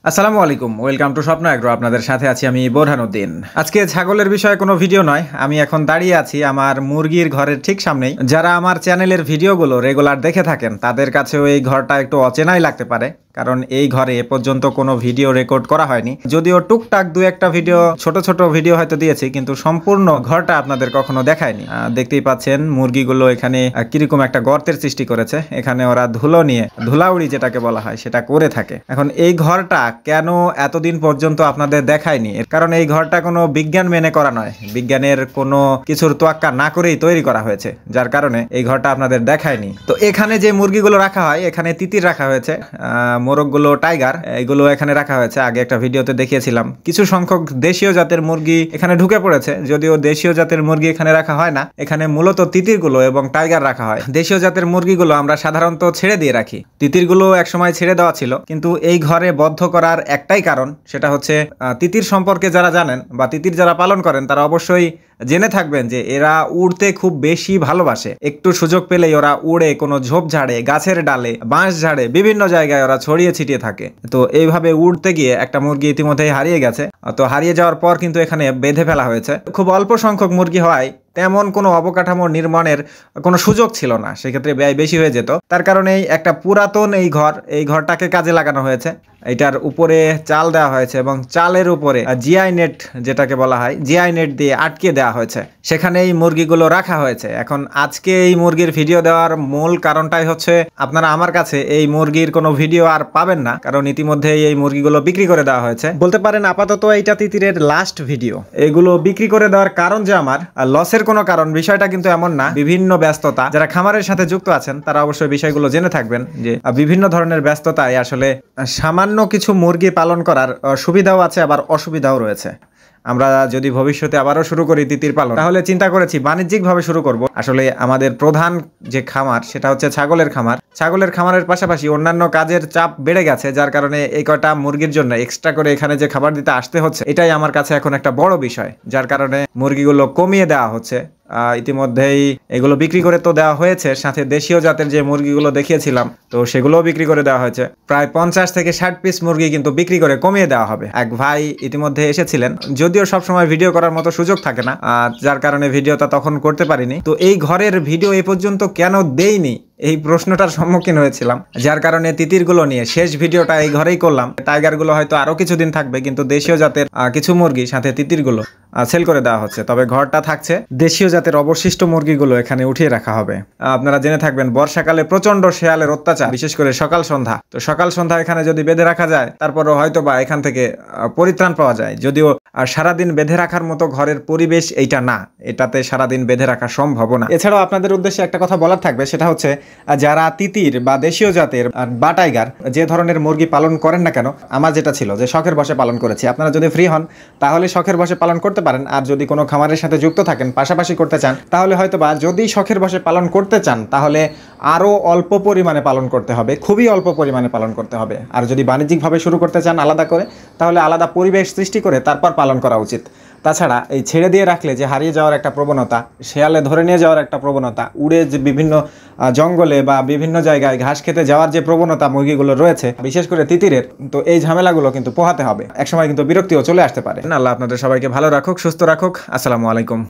আসসালামু আলাইকুম, welcome to স্বপ্ন এগ্রো। আপনাদের সাথে আছি আমি বোরহানুদ্দিন। আজকে ছাগলের বিষয়ে কোনো ভিডিও নয়, আমি এখন দাঁড়িয়ে আছি আমার মুরগির ঘরের ঠিক সামনেই। যারা আমার চ্যানেলের ভিডিওগুলো রেগুলার দেখে থাকেন তাদের কাছেও এই ঘরটা একটু অচেনাই লাগতে পারে, কারণ এই ঘরে এ পর্যন্ত কোনো ভিডিও রেকর্ড করা হয়নি। যদিও টুকটাক দু একটা ভিডিও, ছোট ছোট ভিডিও হয়তো দিয়েছি, কিন্তু সম্পূর্ণ ঘরটা আপনাদের কখনো দেখায়নি। দেখতেই পাচ্ছেন মুরগিগুলো এখানে কিরকম একটা গর্তের সৃষ্টি করেছে। এখানে ওরা ধুলো নিয়ে, ধুলাউড়ি যেটাকে বলা হয়, সেটা করে থাকে। এখন এই ঘরটা কেন এতদিন পর্যন্ত আপনাদের দেখায়নি, এর কারণ এই ঘরটা কোনো বিজ্ঞান মেনে করা নয়, বিজ্ঞানের কোনো কিছুর তোয়াক্কা না করেই তৈরি করা হয়েছে, যার কারণে এই ঘরটা আপনাদের দেখায়নি। তো এখানে যে মুরগিগুলো রাখা হয়, এখানে তিতির রাখা হয়েছে, মোরগগুলো টাইগার, এগুলো এখানে রাখা হয়েছে। আগে একটা ভিডিওতে দেখিয়েছিলাম। কিছু সংখ্যক দেশীয় জাতের মুরগি এখানে ঢুকে পড়েছে, যদিও দেশীয় জাতের মুরগি এখানে রাখা হয় না, এখানে মূলত তিতিরগুলো এবং টাইগার রাখা হয়। দেশীয় জাতের মুরগিগুলো আমরা সাধারণত ছেড়ে দিয়ে রাখি, তিতিরগুলো একসময় ছেড়ে দেওয়া ছিল, কিন্তু এই ঘরে বদ্ধ করার একটাই কারণ, সেটা হচ্ছে তিতির সম্পর্কে যারা জানেন বা তিতির যারা পালন করেন তারা অবশ্যই জেনে থাকবেন যে এরা উড়তে খুব বেশি ভালোবাসে। একটু সুযোগ পেলেই ওরা উড়ে কোনো ঝোপঝাড়ে, গাছের ডালে, বাঁশ ঝাড়ে, বিভিন্ন জায়গায় ওরা ছড়িয়ে ছিটিয়ে থাকে। তো এইভাবে উড়তে গিয়ে একটা মুরগি ইতিমধ্যেই হারিয়ে গেছে। তো হারিয়ে যাওয়ার পর কিন্তু এখানে বেঁধে ফেলা হয়েছে। খুব অল্প সংখ্যক মুরগি হওয়ায় তেমন কোনো অবকাঠামো নির্মাণের কোনো সুযোগ ছিল না, সেক্ষেত্রে ব্যয় বেশি হয়ে যেত। তার কারণেই একটা পুরাতন এই ঘরটাকে কাজে লাগানো হয়েছে। এটার উপরে চাল দেওয়া হয়েছে এবং চালের উপরে জিআই নেট, যেটাকে বলা হয়, জিআই নেট দিয়ে আটকে দেওয়া হয়েছে। সেখানে এই মুরগিগুলো রাখা হয়েছে। এখন আজকে এই মুরগির ভিডিও দেওয়ার মূল কারণটাই হচ্ছে, আপনারা আমার কাছে এই মুরগির কোনো ভিডিও আর পাবেন না, কারণ ইতিমধ্যে এই মুরগিগুলো বিক্রি করে দেওয়া হয়েছে। বলতে পারেন আপাতত এইটা তিতিরের লাস্ট ভিডিও। এগুলো বিক্রি করে দেওয়ার কারণ যে আমার লসের কোনো কারণ, বিষয়টা কিন্তু এমন না। বিভিন্ন ব্যস্ততা, যারা খামারের সাথে যুক্ত আছেন তারা অবশ্যই বিষয়গুলো জেনে থাকবেন যে বিভিন্ন ধরনের ব্যস্ততায় আসলে সামান্য কিছু মুরগি পালন করার সুবিধাও আছে, আবার অসুবিধাও রয়েছে। আমরা যদি ভবিষ্যতে আবারও শুরু করি তিতির পালন, তাহলে চিন্তা করেছি বাণিজ্যিকভাবে শুরু করব। আসলে আমাদের প্রধান যে খামার, সেটা হচ্ছে ছাগলের খামার। ছাগলের খামারের পাশাপাশি অন্যান্য কাজের চাপ বেড়ে গেছে, যার কারণে এই কটা মুরগির জন্য এক্সট্রা করে এখানে যে খাবার দিতে আসতে হচ্ছে, এটাই আমার কাছে এখন একটা বড় বিষয়, যার কারণে মুরগিগুলো কমিয়ে দেওয়া হচ্ছে। ইতিমধ্যেই এগুলো বিক্রি করে তো দেওয়া হয়েছে, সাথে দেশীয় জাতের যে মুরগিগুলো দেখিয়েছিলাম তো সেগুলোও বিক্রি করে দেওয়া হয়েছে। প্রায় 50 থেকে 60 পিস মুরগি কিন্তু বিক্রি করে কমিয়ে দেওয়া হবে। এক ভাই ইতিমধ্যে এসেছিলেন, যদিও সবসময় ভিডিও করার মতো সুযোগ থাকে না, যার কারণে ভিডিওটা তখন করতে পারিনি। তো এই ঘরের ভিডিও এ পর্যন্ত কেন দেইনি, এই প্রশ্নটার সম্মুখীন হয়েছিলাম, যার কারণে তিতিরগুলো নিয়ে শেষ ভিডিওটা এই ঘরেই করলাম। টাইগারগুলো হয়তো আরো কিছুদিন থাকবে, কিন্তু দেশীয় জাতের কিছু মুরগি সাথে তিতিরগুলো সেল করে দেওয়া হচ্ছে। তবে ঘরটা থাকছে, দেশীয় জাতের অবশিষ্ট মুরগিগুলো এখানে উঠিয়ে রাখা হবে। আপনারা জেনে থাকবেন বর্ষাকালে প্রচন্ড শেয়ালের অত্যাচার, বিশেষ করে সকাল সন্ধ্যা। তো সকাল সন্ধ্যা এখানে যদি বেঁধে রাখা যায়, তারপরও হয়তো বা এখান থেকে পরিত্রাণ পাওয়া যায়। যদিও সারাদিন বেঁধে রাখার মতো ঘরের পরিবেশ এইটা না, এটাতে সারাদিন বেঁধে রাখা সম্ভব না। এছাড়াও আপনাদের উদ্দেশ্যে একটা কথা বলার থাকবে, সেটা হচ্ছে যারা তিতির বা দেশীয় জাতের বা টাইগার যে ধরনের মুরগি পালন করেন না কেন, আমার যেটা ছিল যে শখের বসে পালন করেছি, আপনারা যদি ফ্রি হন তাহলে শখের বসে পালন করতে পারেন। আর যদি কোনো খামারের সাথে যুক্ত থাকেন, পাশাপাশি করতে চান, তাহলে হয়তো বা যদি শখের বসে পালন করতে চান তাহলে আরও অল্প পরিমাণে পালন করতে হবে, খুবই অল্প পরিমাণে পালন করতে হবে। আর যদি বাণিজ্যিকভাবে শুরু করতে চান আলাদা করে, তাহলে আলাদা পরিবেশ সৃষ্টি করে তারপর পালন করা উচিত। তাছাড়া এই ছেড়ে দিয়ে রাখলে যে হারিয়ে যাওয়ার একটা প্রবণতা, শেয়ালে ধরে নিয়ে যাওয়ার একটা প্রবণতা, উড়ে যে বিভিন্ন জঙ্গলে বা বিভিন্ন জায়গায় ঘাস খেতে যাওয়ার যে প্রবণতা মুরগিগুলো রয়েছে, বিশেষ করে তিতিরের, তো এই ঝামেলাগুলো কিন্তু পোহাতে হবে। একসময় কিন্তু বিরক্তিও চলে আসতে পারে। আল্লাহ আপনাদের সবাইকে ভালো রাখুক, সুস্থ রাখুক। আসসালামু আলাইকুম।